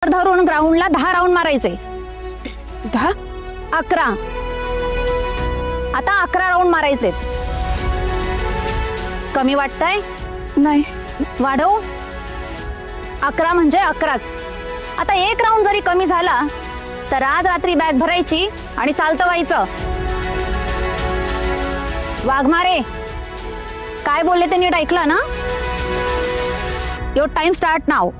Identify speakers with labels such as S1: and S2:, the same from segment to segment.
S1: धरून ग्राउंडला 10 राऊंड मारायचे.
S2: 10?
S1: 11. आता 11 राऊंड मारायचे. कमी वाटतंय?
S2: नाही.
S1: वाढव. 11 म्हणजे 11च. आता एक राऊंड जरी कमी झाला तर आज रात्री बॅग भरायची आणि चालतं व्हायचं. वाघमारे, काय बोलले ते नीट ऐकलं ना? युअर टाइम स्टार्ट नाव.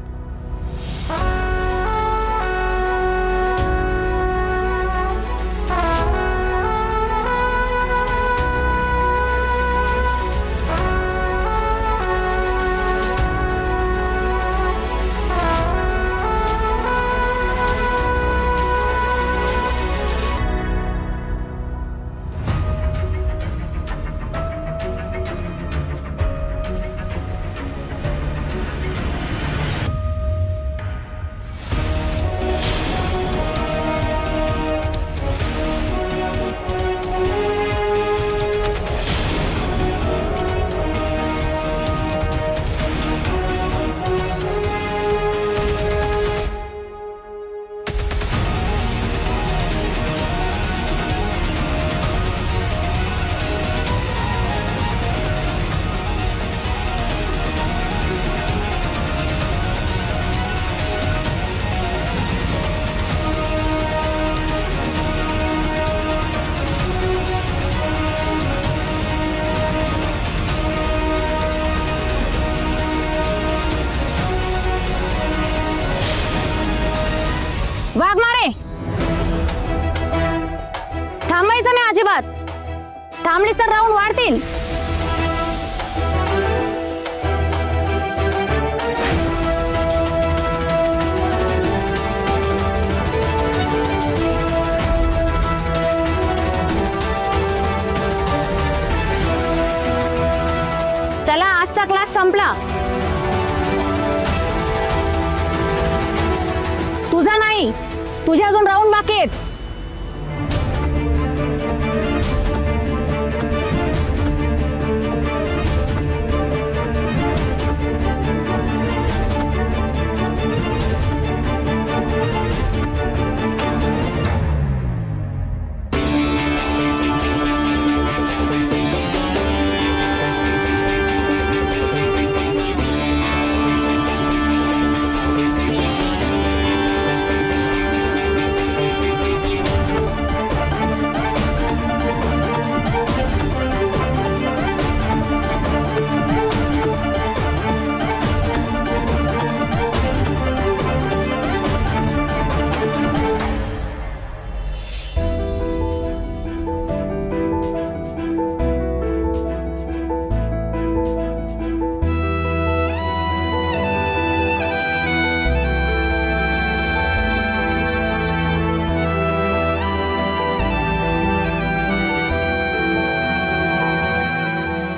S1: वाघमारे, थांबायचं नाही अजिबात. थांबलीस तर राऊंड वाढतील. चला, आजचा क्लास संपला. तुझा नाही, तुझे अजून राऊंड बाकी आहेत.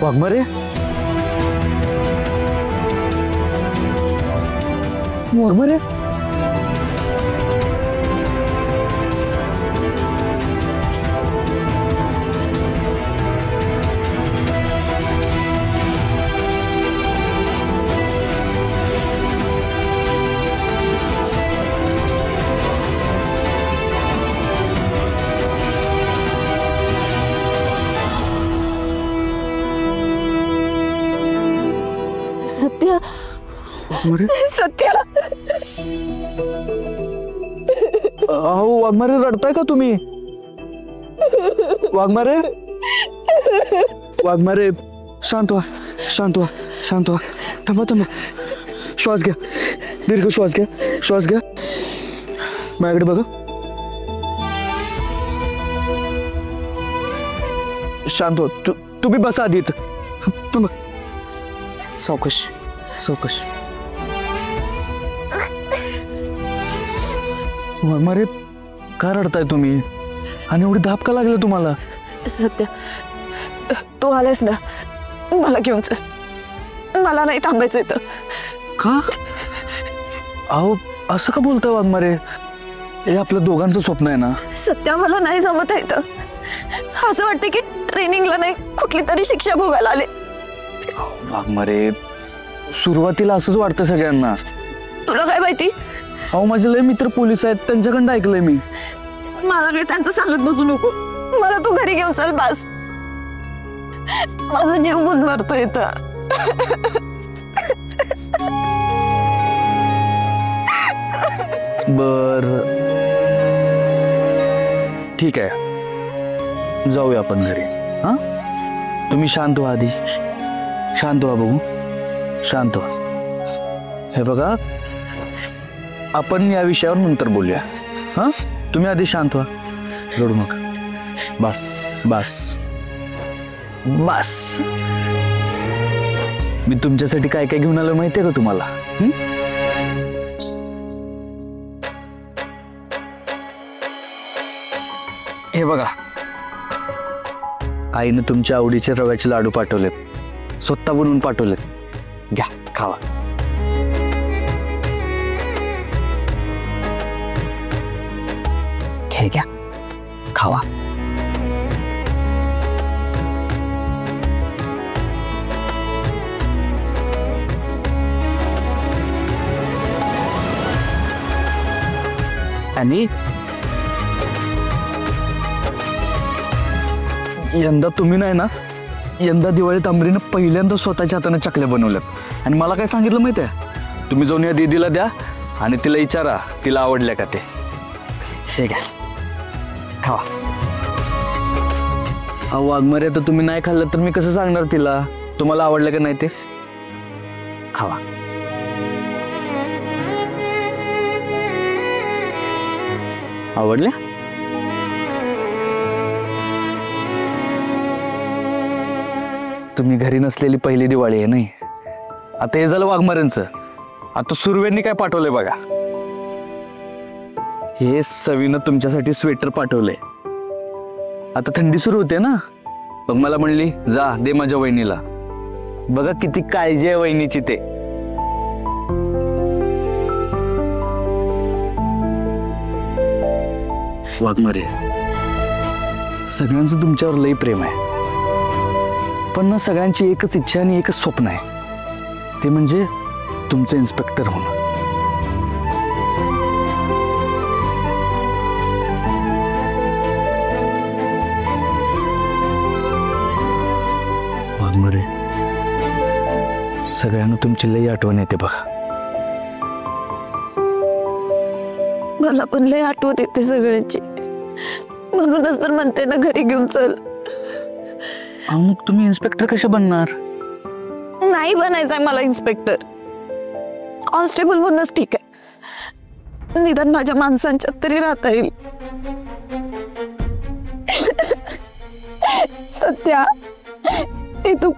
S3: वाघमारे, वाघमारे,
S2: सत्य, सत्य.
S3: अहो वाघमारे, रडताय का तुम्ही? वाघमारे, वाघमारे, शांत व्हा, शांत व्हा, शांत व्हा. थांबा थांबा, श्वास घ्या, दीर्घ श्वास घ्या, श्वास घ्या. माझ्याकडे बघा. शांत हो. तुम्ही बसा आधी इथं. थांबा. सावकाश, सावकाश. वाघमारे, का रडताय तुम्ही? आणि एवढी धाप का लागली तुम्हाला?
S2: सत्य, तू आलास ना, मला घेऊन चल. मला नाही थांबायचं इथं.
S3: का? अहो, असं का बोलताय वाघमारे? हे आपल्या दोघांचं स्वप्न आहे ना.
S2: सत्य, मला नाही जमत आहे इथं. असं वाटतं की ट्रेनिंगला नाही, कुठली तरी शिक्षा भोगायला आले.
S3: वाघमारे, सुरुवातीला असंच वाटतं सगळ्यांना.
S2: तुला काय माहिती,
S3: अहो माझे लय मित्र पोलीस आहेत, त्यांच्याकडं ऐकलंय मी.
S2: मला काही त्यांचं सांगत बसू नको. मला तू घरी घेऊन चल बस. माझा जीव गुदमरतो इथं.
S3: बर ठीक आहे, जाऊया आपण घरी. हा तुम्ही शांत व्हा आधी, शांत व्हा बघू, शांत व्हा. हे बघा, आपण या विषयावर नंतर बोलूया. हा तुम्ही आधी शांत व्हा, रडू नका. बस बस बस. मी तुमच्यासाठी काय काय घेऊन आलो माहितीये का तुम्हाला? हे बघा, आईने तुमच्या आवडीचे रव्याचे लाडू पाठवलेत, स्वतः बनवून पाठवलेत. घ्या खावा. हे घ्या खावा. आणि यंदा तुम्ही नाही ना, यंदा दिवाळीत अमरीनं पहिल्यांदा स्वतःच्या हाताने चकल्या बनवल्यात. आणि मला काय सांगितलं माहिती आहे? तुम्ही जाऊन या दीदीला द्या आणि तिला विचारा तिला आवडल्या का ते. हे घ्या खावा. अहो वाघमारे, तर तुम्ही नाही खाल्लं तर मी कसं सांगणार तिला तुम्हाला आवडलं का नाही ते? खावा. आवडल्या? तुम्ही घरी नसलेली पहिली दिवाळी आहे नाही. आता हे झालं वाघमाऱ्यांचं. आता सुरव्यांनी काय पाठवलंय बघा. हे सवीनं तुमच्यासाठी स्वेटर पाठवलंय. आता थंडी सुरू होते ना, मग मला म्हणली जा दे माझ्या वहिनीला. बघा किती काळजी आहे वहिनीची ते. वाघमारे, सगळ्यांचं तुमच्यावर लई प्रेम आहे, पण ना सगळ्यांची एकच इच्छा आणि एकच स्वप्न आहे, ते म्हणजे तुमचं इन्स्पेक्टर होणं. वाघमारे, सगळ्यांना तुमची लई आठवण येते बघा.
S2: मला पण लय आठवत येते सगळ्यांची, म्हणूनच तर म्हणते ना घरी घेऊन चल.
S3: मग तुम्ही इन्स्पेक्टर कसे बनणार?
S2: नाही बनायचंय मला इन्स्पेक्टर, कॉन्स्टेबल म्हणूनच ठीक आहे. निदान माझ्या माणसांच्यात तरी राहता येईल. सत्या, हे तू